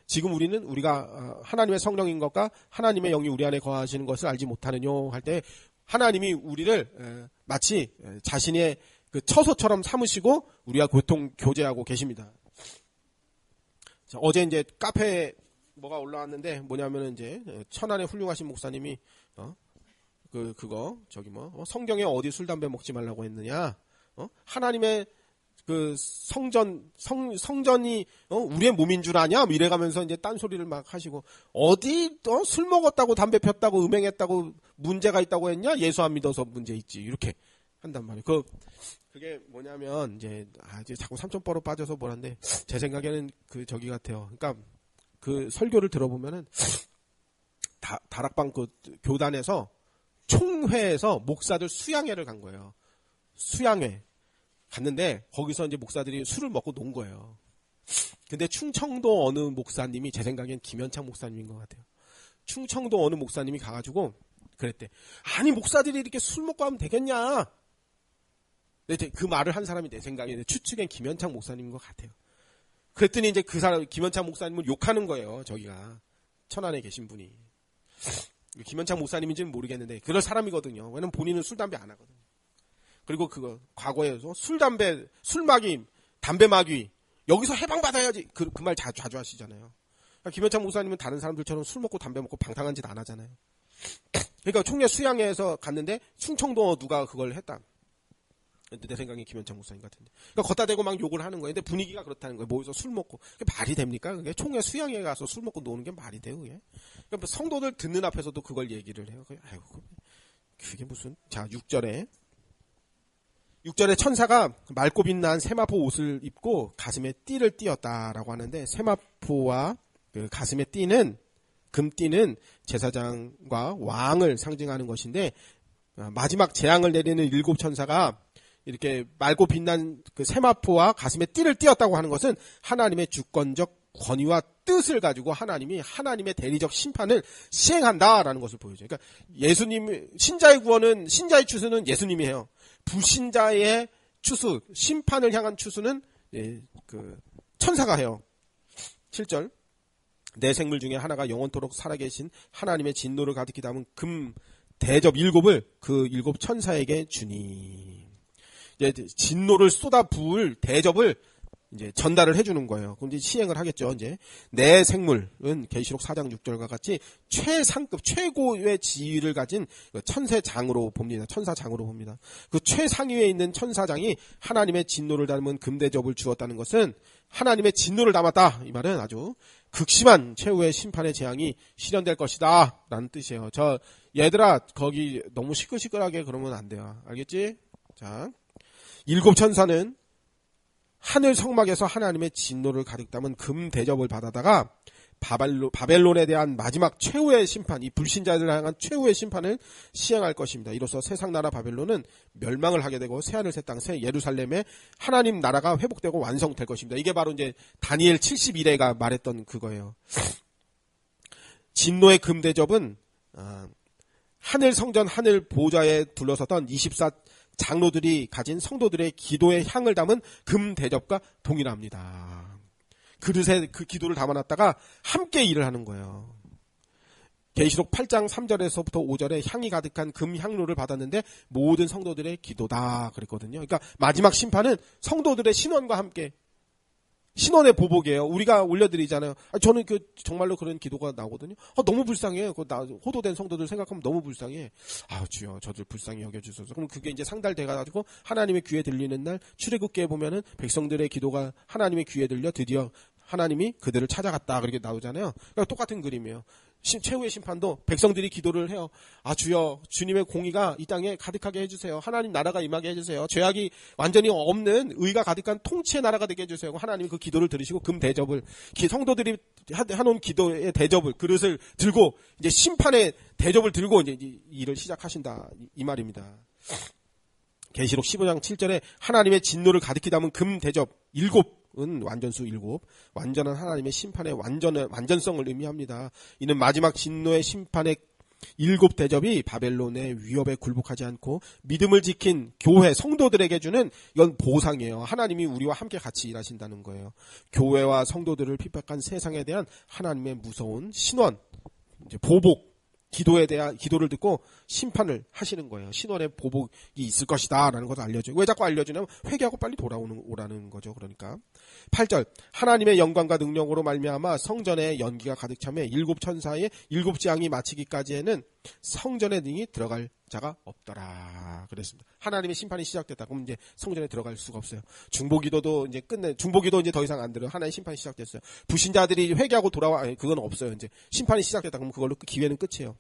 지금 우리는 우리가 하나님의 성령인 것과 하나님의 영이 우리 안에 거하시는 것을 알지 못하느뇨 할 때 하나님이 우리를 마치 자신의 그 처소처럼 삼으시고 우리가 교제하고 계십니다. 자, 어제 이제 카페에 뭐가 올라왔는데 뭐냐면은 이제 천안의 훌륭하신 목사님이 성경에 어디 술 담배 먹지 말라고 했느냐? 하나님의 그 성전이 우리의 몸인 줄 아냐? 뭐 이래가면서 이제 딴소리를 막 하시고 어디 술 먹었다고 담배 폈다고 음행했다고 문제가 있다고 했냐? 예수 안 믿어서 문제 있지. 이렇게 한단 말이에요. 그게 뭐냐면, 이제 자꾸 삼천포로 빠져서 뭐란데, 제 생각에는 저기 같아요. 그러니까, 설교를 들어보면은, 다락방 교단에서, 총회에서 목사들 수양회를 간 거예요. 수양회. 갔는데, 거기서 이제 목사들이 술을 먹고 논 거예요. 근데 충청도 어느 목사님이, 제 생각엔 김현창 목사님인 것 같아요. 충청도 어느 목사님이 가가지고, 그랬대. 아니, 목사들이 이렇게 술 먹고 하면 되겠냐? 근데 그 말을 한 사람이 내 생각에 추측엔 김현창 목사님인 것 같아요. 그랬더니 이제 그 사람, 김현창 목사님을 욕하는 거예요, 저기가. 천안에 계신 분이. 김현창 목사님인지는 모르겠는데, 그럴 사람이거든요. 왜냐면 본인은 술, 담배 안 하거든요. 그리고 과거에서 술, 담배, 술마귀, 담배마귀, 여기서 해방받아야지. 그 말 자주 하시잖아요. 그러니까 김현창 목사님은 다른 사람들처럼 술 먹고 담배 먹고 방탕한 짓 안 하잖아요. 그러니까 총회 수양회에서 갔는데, 충청도 누가 그걸 했다. 내 생각엔 김현창 목사님 같은데. 그러니까 걷다 대고 막 욕을 하는 거예요. 근데 분위기가 그렇다는 거예요. 모여서 술 먹고. 그게 말이 됩니까? 그게 총회 수양회 가서 술 먹고 노는 게 말이 돼요, 그게? 그러니까 성도들 듣는 앞에서도 그걸 얘기를 해요. 아이고, 그게 무슨. 자, 6절에 천사가 맑고 빛난 세마포 옷을 입고 가슴에 띠를 띠었다라고 하는데, 세마포와 그 가슴에 띠는, 금띠는 제사장과 왕을 상징하는 것인데, 마지막 재앙을 내리는 7 천사가 이렇게 맑고 빛난 그 세마포와 가슴에 띠를 띠었다고 하는 것은 하나님의 주권적 권위와 뜻을 가지고 하나님의 대리적 심판을 시행한다라는 것을 보여줘요. 그러니까 신자의 구원은, 신자의 추수는 예수님이 해요. 불신자의 추수, 심판을 향한 추수는 천사가 해요. 7절. 내 생물 중에 하나가 영원토록 살아계신 하나님의 진노를 가득히 담은 금 대접 7을 그 7 천사에게 주니. 이제 진노를 쏟아 부을 대접을 이제 전달을 해주는 거예요. 그럼 이제 시행을 하겠죠. 이제 내 생물은 계시록 4장 6절과 같이 최상급 최고의 지위를 가진 천사장으로 봅니다. 그 최상위에 있는 천사장이 하나님의 진노를 담은 금대접을 주었다는 것은 하나님의 진노를 담았다. 이 말은 아주 극심한 최후의 심판의 재앙이 실현될 것이다 라는 뜻이에요. 얘들아, 거기 너무 시끌시끌하게 그러면 안 돼요. 알겠지? 자, 7 천사는 하늘 성막에서 하나님의 진노를 가득 담은 금 대접을 받아다가 바벨론에 대한 마지막 최후의 심판, 이 불신자들을 향한 최후의 심판을 시행할 것입니다. 이로써 세상 나라 바벨론은 멸망을 하게 되고 새하늘 새 땅 새 예루살렘에 하나님 나라가 회복되고 완성될 것입니다. 이게 바로 이제 다니엘 71회가 말했던 그거예요. 진노의 금 대접은 하늘 성전 하늘 보좌에 둘러섰던 24 장로들이 가진 성도들의 기도의 향을 담은 금 대접과 동일합니다. 그릇에 그 기도를 담아놨다가 함께 일을 하는 거예요. 계시록 8장 3절에서부터 5절에 향이 가득한 금 향로를 받았는데 모든 성도들의 기도다 그랬거든요. 그러니까 마지막 심판은 성도들의 신원과 함께 신원의 보복이에요. 우리가 올려드리잖아요. 저는 정말로 그런 기도가 나오거든요. 너무 불쌍해요. 호도된 성도들 생각하면 너무 불쌍해. 주여, 저들 불쌍히 여겨주소서. 그럼 그게 이제 상달돼가지고 하나님의 귀에 들리는 날 출애굽기에 보면은 백성들의 기도가 하나님의 귀에 들려 드디어 하나님이 그들을 찾아갔다 그렇게 나오잖아요. 그러니까 똑같은 그림이에요. 최후의 심판도 백성들이 기도를 해요. 주여, 주님의 공의가 이 땅에 가득하게 해주세요. 하나님 나라가 임하게 해주세요. 죄악이 완전히 없는 의가 가득한 통치의 나라가 되게 해주세요. 하나님이 그 기도를 들으시고 금 대접을, 성도들이 해놓은 기도의 대접을, 그릇을 들고 이제 심판의 대접을 들고 이제 일을 시작하신다 이 말입니다. 계시록 15장 7절에 하나님의 진노를 가득히 담은 금 대접 7은 완전수 7, 완전한 하나님의 심판의 완전성을 의미합니다. 이는 마지막 진노의 심판의 7 대접이 바벨론의 위협에 굴복하지 않고 믿음을 지킨 교회 성도들에게 주는 이건 보상이에요. 하나님이 우리와 함께 같이 일하신다는 거예요. 교회와 성도들을 핍박한 세상에 대한 하나님의 무서운 신원, 이제 보복, 기도를 듣고 심판을 하시는 거예요. 신원의 보복이 있을 것이다 라는 것을 알려줘요. 왜 자꾸 알려주냐면 회개하고 빨리 돌아오라는 거죠. 그러니까 8절 하나님의 영광과 능력으로 말미암아 성전에 연기가 가득 차며 7 천사의 7 재앙이 마치기까지에는 성전에 능히 들어갈 자가 없더라 그랬습니다. 하나님의 심판이 시작됐다. 그럼 이제 성전에 들어갈 수가 없어요. 중보기도도 이제 중보기도 이제 더 이상 안 들어요. 하나님의 심판이 시작됐어요. 불신자들이 회개하고 그건 없어요. 이제 심판이 시작됐다. 그럼 그걸로 기회는 끝이에요.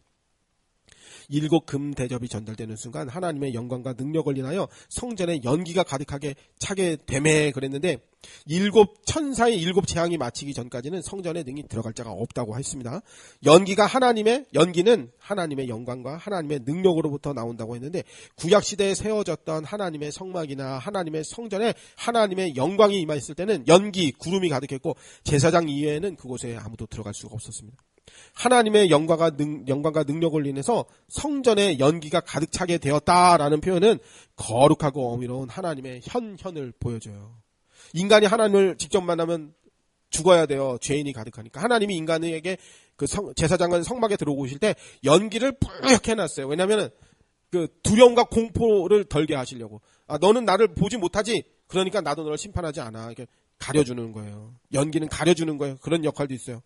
일곱 금 대접이 전달되는 순간 하나님의 영광과 능력을 인하여 성전에 연기가 가득하게 차게 되매 그랬는데 일곱 천사의 일곱 재앙이 마치기 전까지는 성전에 능히 들어갈 자가 없다고 했습니다. 연기는 하나님의 영광과 하나님의 능력으로부터 나온다고 했는데 구약 시대에 세워졌던 하나님의 성막이나 하나님의 성전에 하나님의 영광이 임하였을 때는 연기, 구름이 가득했고 제사장 이외에는 그곳에 아무도 들어갈 수가 없었습니다. 하나님의 영광과 능력을 인해서 성전에 연기가 가득 차게 되었다라는 표현은 거룩하고 어미로운 하나님의 현현을 보여줘요. 인간이 하나님을 직접 만나면 죽어야 돼요. 죄인이 가득하니까. 하나님이 인간에게 제사장은 성막에 들어오실 때 연기를 뿌옇게 해놨어요. 왜냐하면 그 두려움과 공포를 덜게 하시려고. 너는 나를 보지 못하지. 그러니까 나도 너를 심판하지 않아. 이렇게 가려주는 거예요. 연기는 가려주는 거예요. 그런 역할도 있어요.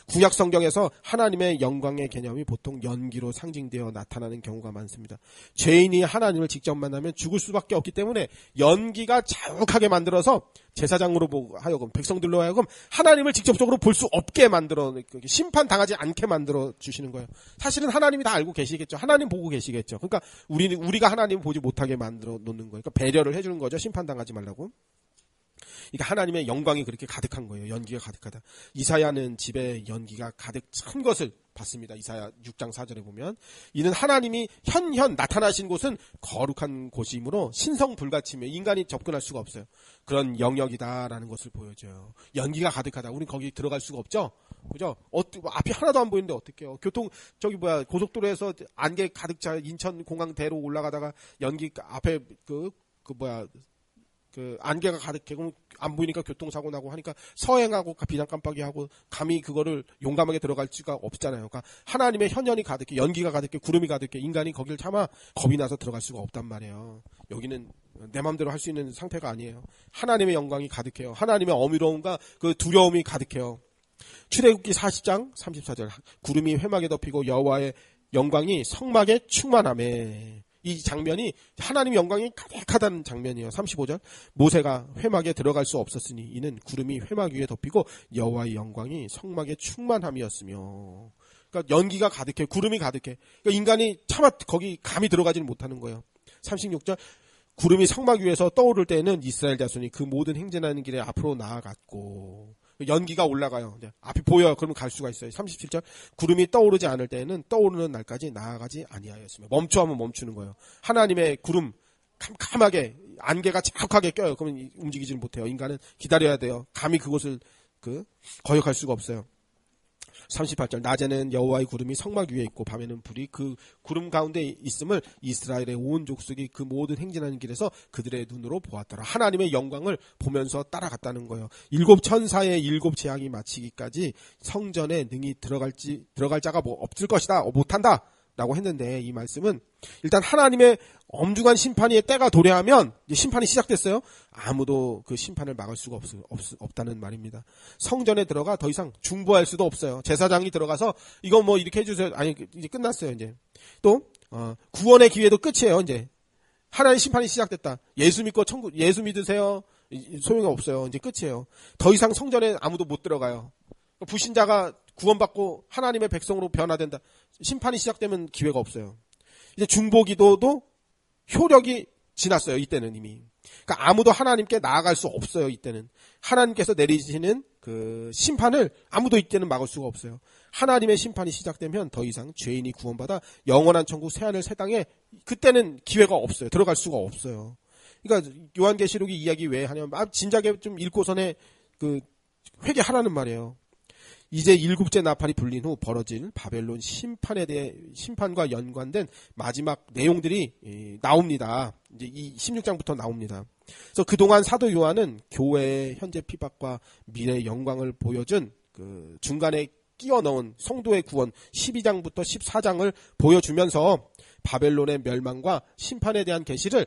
구약 성경에서 하나님의 영광의 개념이 보통 연기로 상징되어 나타나는 경우가 많습니다. 죄인이 하나님을 직접 만나면 죽을 수밖에 없기 때문에 연기가 자욱하게 만들어서 제사장으로 하여금 백성들로 하여금 하나님을 직접적으로 볼 수 없게 만들어 심판당하지 않게 만들어 주시는 거예요. 사실은 하나님이 다 알고 계시겠죠. 하나님 보고 계시겠죠. 그러니까 우리가 하나님 보지 못하게 만들어 놓는 거예요. 그러니까 배려를 해주는 거죠. 심판당하지 말라고. 그러니까 하나님의 영광이 그렇게 가득한 거예요. 연기가 가득하다. 이사야는 집에 연기가 가득 찬 것을 봤습니다. 이사야 6장 4절에 보면 이는 하나님이 현현 나타나신 곳은 거룩한 곳이므로 신성불가침에 인간이 접근할 수가 없어요. 그런 영역이다라는 것을 보여줘요. 연기가 가득하다. 우린 거기 들어갈 수가 없죠. 그죠? 앞이 하나도 안 보이는데 어떡해요. 고속도로에서 안개 가득 차 인천공항대로 올라가다가 연기 앞에 안개가 가득해. 그럼 안 보이니까 교통사고 나고 하니까 서행하고 비상 깜빡이 하고 감히 그거를 용감하게 들어갈 수가 없잖아요. 그러니까 하나님의 현현이 가득해, 연기가 가득해, 구름이 가득해. 인간이 거길 차마 겁이 나서 들어갈 수가 없단 말이에요. 여기는 내 마음대로 할 수 있는 상태가 아니에요. 하나님의 영광이 가득해요. 하나님의 어미로움과 그 두려움이 가득해요. 출애굽기 40장 34절 구름이 회막에 덮이고 여호와의 영광이 성막에 충만하매. 이 장면이 하나님의 영광이 가득하다는 장면이에요. 35절 모세가 회막에 들어갈 수 없었으니 이는 구름이 회막 위에 덮이고 여호와의 영광이 성막에 충만함이었으며. 그러니까 연기가 가득해, 구름이 가득해. 그러니까 인간이 차마 거기 감히 들어가지는 못하는 거예요. 36절 구름이 성막 위에서 떠오를 때에는 이스라엘 자손이 그 모든 행진하는 길에 앞으로 나아갔고. 연기가 올라가요. 이제 앞이 보여요. 그러면 갈 수가 있어요. 37절 구름이 떠오르지 않을 때에는 떠오르는 날까지 나아가지 아니하였으며. 멈춰하면 멈추는 거예요. 하나님의 구름 캄캄하게 안개가 자욱하게 껴요. 그러면 움직이지는 못해요. 인간은 기다려야 돼요. 감히 그곳을 거역할 수가 없어요. 38절 낮에는 여호와의 구름이 성막 위에 있고 밤에는 불이 그 구름 가운데 있음을 이스라엘의 온 족속이 그 모든 행진하는 길에서 그들의 눈으로 보았더라. 하나님의 영광을 보면서 따라갔다는 거예요. 일곱 천사의 일곱 재앙이 마치기까지 성전에 능히 들어갈 자가 없을 것이다. 못한다. 라고 했는데 이 말씀은 일단 하나님의 엄중한 심판의 때가 도래하면 이제 심판이 시작됐어요. 아무도 그 심판을 막을 수가 없다는 말입니다. 성전에 들어가 더 이상 중보할 수도 없어요. 제사장이 들어가서 이거 뭐 이렇게 해주세요. 아니 이제 끝났어요. 이제 또 구원의 기회도 끝이에요. 이제 하나님의 심판이 시작됐다. 예수 믿고 예수 믿으세요. 소용이 없어요. 이제 끝이에요. 더 이상 성전에 아무도 못 들어가요. 불신자가 구원받고 하나님의 백성으로 변화된다. 심판이 시작되면 기회가 없어요. 이제 중보기도도 효력이 지났어요. 이때는 이미. 그러니까 아무도 하나님께 나아갈 수 없어요. 이때는. 하나님께서 내리시는 그 심판을 아무도 이때는 막을 수가 없어요. 하나님의 심판이 시작되면 더 이상 죄인이 구원받아 영원한 천국 새하늘 새 땅에 그때는 기회가 없어요. 들어갈 수가 없어요. 그러니까 요한계시록이 이야기 왜 하냐면 진작에 좀 읽고선에 회개하라는 말이에요. 이제 일곱째 나팔이 불린 후 벌어질 바벨론 심판에 대해 심판과 연관된 마지막 내용들이 나옵니다. 이제 이 16장부터 나옵니다. 그래서 그동안 사도 요한은 교회의 현재 피박과 미래의 영광을 보여준 그 중간에 끼워 넣은 성도의 구원 12장부터 14장을 보여주면서 바벨론의 멸망과 심판에 대한 계시를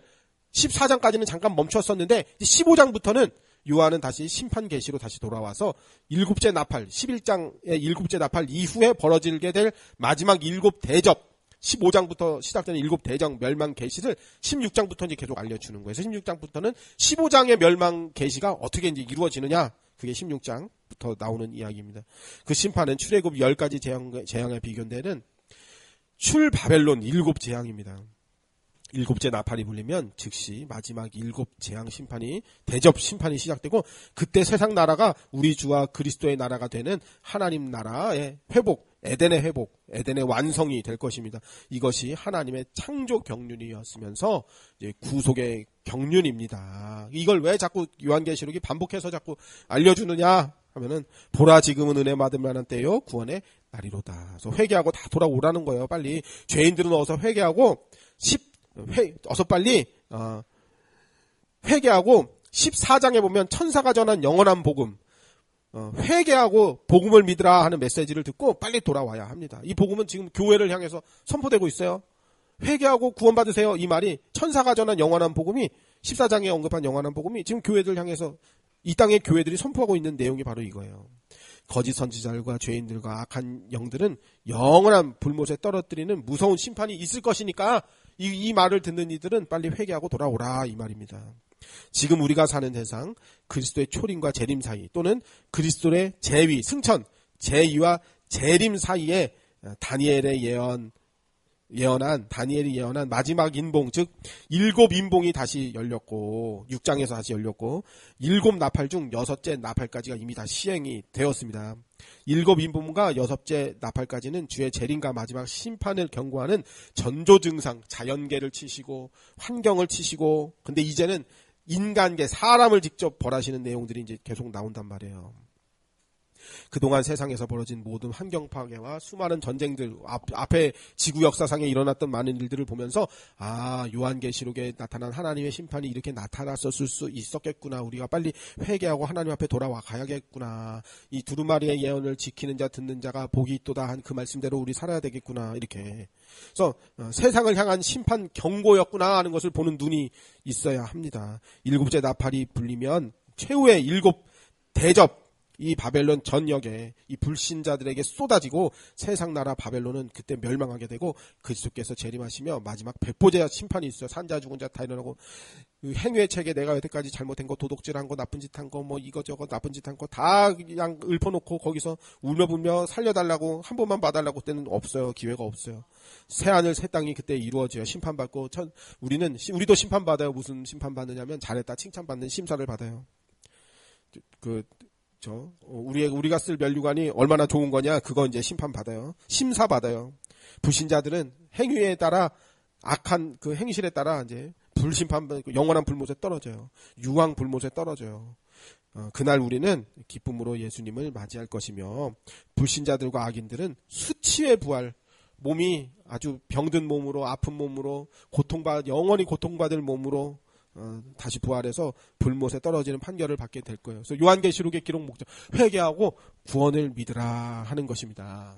14장까지는 잠깐 멈췄었는데 15장부터는 요한은 다시 심판 계시로 다시 돌아와서 일곱째 나팔 11장의 일곱째 나팔 이후에 벌어지게 될 마지막 일곱 대접 15장부터 시작되는 일곱 대적 멸망 계시를 16장부터 이제 계속 알려주는 거예요. 그래서 16장부터는 15장의 멸망 계시가 어떻게 이제 이루어지느냐 그게 16장부터 나오는 이야기입니다. 그 심판은 출애굽 10가지 재앙에 비견되는 출 바벨론 7재앙입니다. 7째 나팔이 불리면 즉시 마지막 7재앙 심판이 대접 심판이 시작되고 그때 세상 나라가 우리 주와 그리스도의 나라가 되는 하나님 나라의 회복, 에덴의 회복, 에덴의 완성이 될 것입니다. 이것이 하나님의 창조 경륜이었으면서 이제 구속의 경륜입니다. 이걸 왜 자꾸 요한계시록이 반복해서 자꾸 알려주느냐 하면은 보라 지금은 은혜 받을 만한 때요 구원의 날이로다. 그래서 회개하고 다 돌아오라는 거예요. 빨리 죄인들은 어서 회개하고 어서 빨리 회개하고 14장에 보면 천사가 전한 영원한 복음 회개하고 복음을 믿으라 하는 메시지를 듣고 빨리 돌아와야 합니다. 이 복음은 지금 교회를 향해서 선포되고 있어요. 회개하고 구원받으세요. 이 말이 천사가 전한 영원한 복음이 14장에 언급한 영원한 복음이 지금 교회들 향해서 이 땅의 교회들이 선포하고 있는 내용이 바로 이거예요. 거짓 선지자들과 죄인들과 악한 영들은 영원한 불못에 떨어뜨리는 무서운 심판이 있을 것이니까 이 말을 듣는 이들은 빨리 회개하고 돌아오라 이 말입니다. 지금 우리가 사는 세상 그리스도의 초림과 재림 사이 또는 그리스도의 재위, 승천, 재위와 재림 사이에 다니엘이 예언한 마지막 인봉, 즉 7인봉이 다시 열렸고 6장에서 다시 열렸고 7나팔 중 6째 나팔까지가 이미 다 시행이 되었습니다. 7인봉과 6째 나팔까지는 주의 재림과 마지막 심판을 경고하는 전조 증상, 자연계를 치시고 환경을 치시고 근데 이제는 인간계, 사람을 직접 벌하시는 내용들이 이제 계속 나온단 말이에요. 그동안 세상에서 벌어진 모든 환경 파괴와 수많은 전쟁들, 앞에 지구 역사상에 일어났던 많은 일들을 보면서 요한계시록에 나타난 하나님의 심판이 이렇게 나타났었을 수 있었겠구나. 우리가 빨리 회개하고 하나님 앞에 돌아와 가야겠구나. 이 두루마리의 예언을 지키는 자 듣는 자가 복이 있도다 한 그 말씀대로 우리 살아야 되겠구나. 이렇게. 그래서 세상을 향한 심판 경고였구나 하는 것을 보는 눈이 있어야 합니다. 7째 나팔이 불리면 최후의 7 대접 이 바벨론 전역에 이 불신자들에게 쏟아지고 세상 나라 바벨론은 그때 멸망하게 되고 그리스도께서 재림하시며 마지막 백보제 심판이 있어요. 산자 죽은 자 다 일어나고 행위의 책에 내가 여태까지 잘못한 거, 도둑질한 거, 나쁜 짓 한 거, 뭐 이거저거 나쁜 짓 한 거 다 그냥 읊어놓고 거기서 울며불며 살려달라고 한 번만 봐달라고 그때는 없어요. 기회가 없어요. 새하늘 새 땅이 그때 이루어져요. 심판받고 우리도 심판받아요. 무슨 심판받느냐면 잘했다 칭찬받는 심사를 받아요. 우리가 쓸 면류관이 얼마나 좋은 거냐 그거 이제 심판받아요. 심사받아요. 불신자들은 행위에 따라 악한 그 행실에 따라 이제 영원한 불못에 떨어져요. 유황 불못에 떨어져요. 그날 우리는 기쁨으로 예수님을 맞이할 것이며 불신자들과 악인들은 수치의 부활, 몸이 아주 병든 몸으로 아픈 몸으로 영원히 고통받을 몸으로 다시 부활해서 불못에 떨어지는 판결을 받게 될 거예요. 그래서 요한계시록의 기록 목적 회개하고 구원을 믿으라 하는 것입니다.